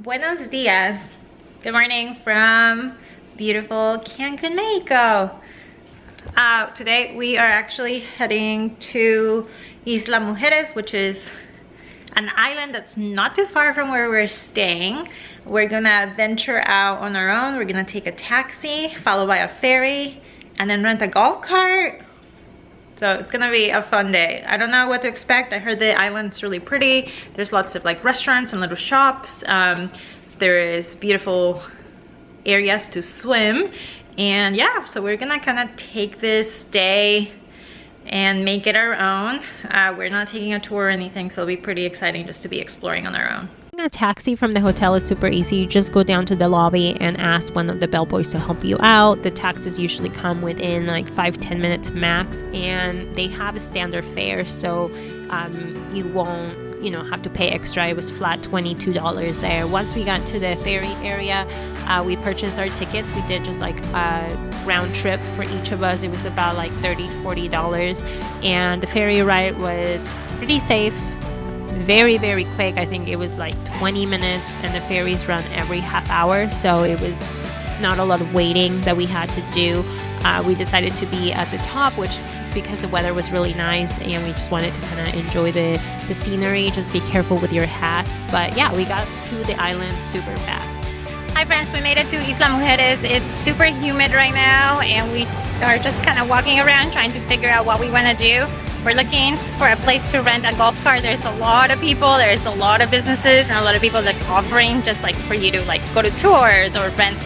Buenos dias. Good morning from beautiful Cancun, Mexico. Today we are actually heading to Isla Mujeres, which is an island that's not too far from where we're staying. We're gonna venture out on our own. We're gonna take a taxi, followed by a ferry, and then rent a golf cart. So it's gonna be a fun day. I don't know what to expect. I heard the island's really pretty. There's lots of like restaurants and little shops. There is beautiful areas to swim. And yeah, so we're gonna kind of take this day and make it our own. We're not taking a tour or anything, so it'll be pretty exciting just to be exploring on our own. A taxi from the hotel is super easy. You just go down to the lobby and ask one of the bellboys to help you out. The taxis usually come within like 5-10 minutes max, and they have a standard fare, so you won't have to pay extra. It was flat $22 there. Once we got to the ferry area, we purchased our tickets. We did just like a round trip for each of us. It was about like $30-40, and the ferry ride was pretty safe, very quick. I think it was like 20 minutes, and the ferries run every half hour, so it was not a lot of waiting that we had to do. We decided to be at the top, which because the weather was really nice and we just wanted to kind of enjoy the scenery. Just be careful with your hats. But yeah, we got to the island super fast. Hi friends, we made it to Isla Mujeres. It's super humid right now, and we are just kind of walking around trying to figure out what we want to do. We're looking for a place to rent a golf cart. There's a lot of people, there's a lot of businesses, and a lot of people that are offering just like for you to like go to tours or rent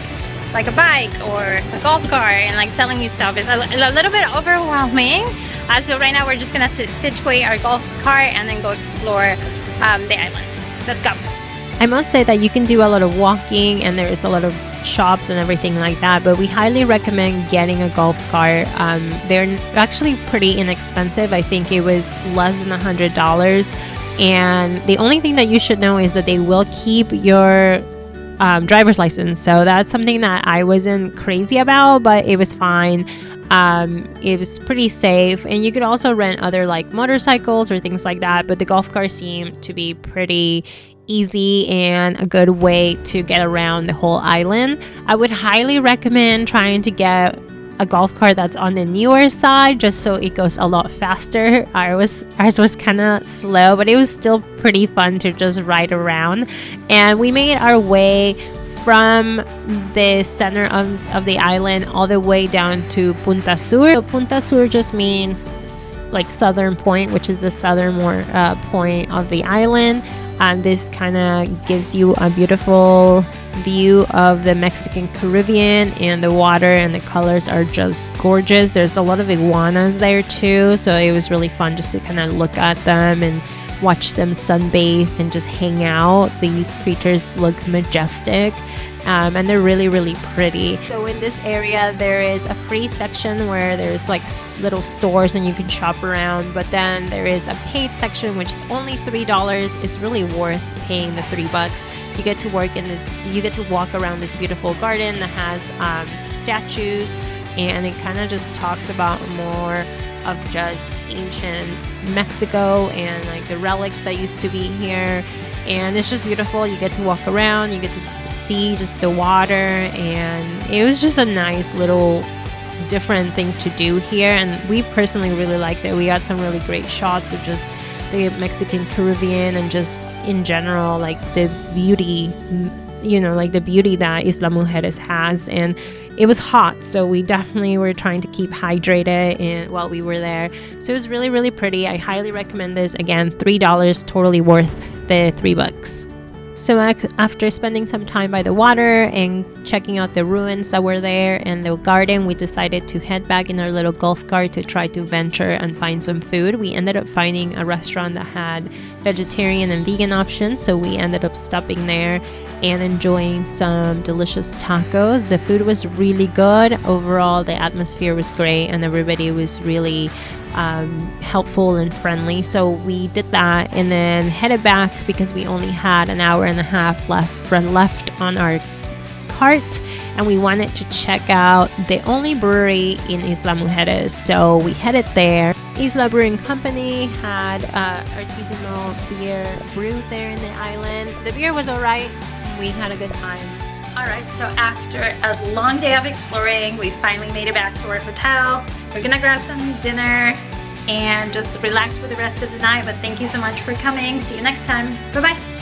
like a bike or a golf cart and like selling you stuff. It's a little bit overwhelming. So right now we're just gonna situate our golf cart and then go explore the island. Let's go. I must say that you can do a lot of walking, and there is a lot of shops and everything like that, but we highly recommend getting a golf cart. They're actually pretty inexpensive. I think it was less than $100, and the only thing that you should know is that they will keep your driver's license. So that's something that I wasn't crazy about, but it was fine. It was pretty safe, and you could also rent other like motorcycles or things like that, but the golf cart seemed to be pretty easy and a good way to get around the whole island. I would highly recommend trying to get a golf cart that's on the newer side, just so it goes a lot faster. Ours was kind of slow, but it was still pretty fun to just ride around. And we made our way from the center of the island all the way down to Punta Sur. So Punta Sur just means like southern point, which is the southernmost point of the island. And this kind of gives you a beautiful view of the Mexican Caribbean, and the water and the colors are just gorgeous. There's a lot of iguanas there too, so it was really fun just to kind of look at them and watch them sunbathe and just hang out. These creatures look majestic. And they're really pretty. So in this area there is a free section where there's like little stores and you can shop around, but then there is a paid section which is only $3. It's really worth paying the $3. You get to walk around this beautiful garden that has statues, and it kind of just talks about more of just ancient Mexico and like the relics that used to be here. And it's just beautiful. You get to walk around, you get to see just the water, and it was just a nice little different thing to do here, and we personally really liked it. We got some really great shots of just the Mexican Caribbean and just in general like the beauty, like the beauty that Isla Mujeres has. And it was hot, so we definitely were trying to keep hydrated and while we were there. So it was really pretty. I highly recommend this. Again, $3, totally worth the $3. So after spending some time by the water and checking out the ruins that were there and the garden, we decided to head back in our little golf cart to try to venture and find some food. We ended up finding a restaurant that had vegetarian and vegan options, so we ended up stopping there and enjoying some delicious tacos. The food was really good. Overall, the atmosphere was great, and everybody was really helpful and friendly. So we did that and then headed back because we only had an hour and a half left on our cart, and we wanted to check out the only brewery in Isla Mujeres. So we headed there. Isla Brewing Company had artisanal beer brewed there in the island. The beer was alright. We had a good time. All right, so after a long day of exploring, we finally made it back to our hotel. We're gonna grab some dinner and just relax for the rest of the night, but thank you so much for coming. See you next time. Bye-bye.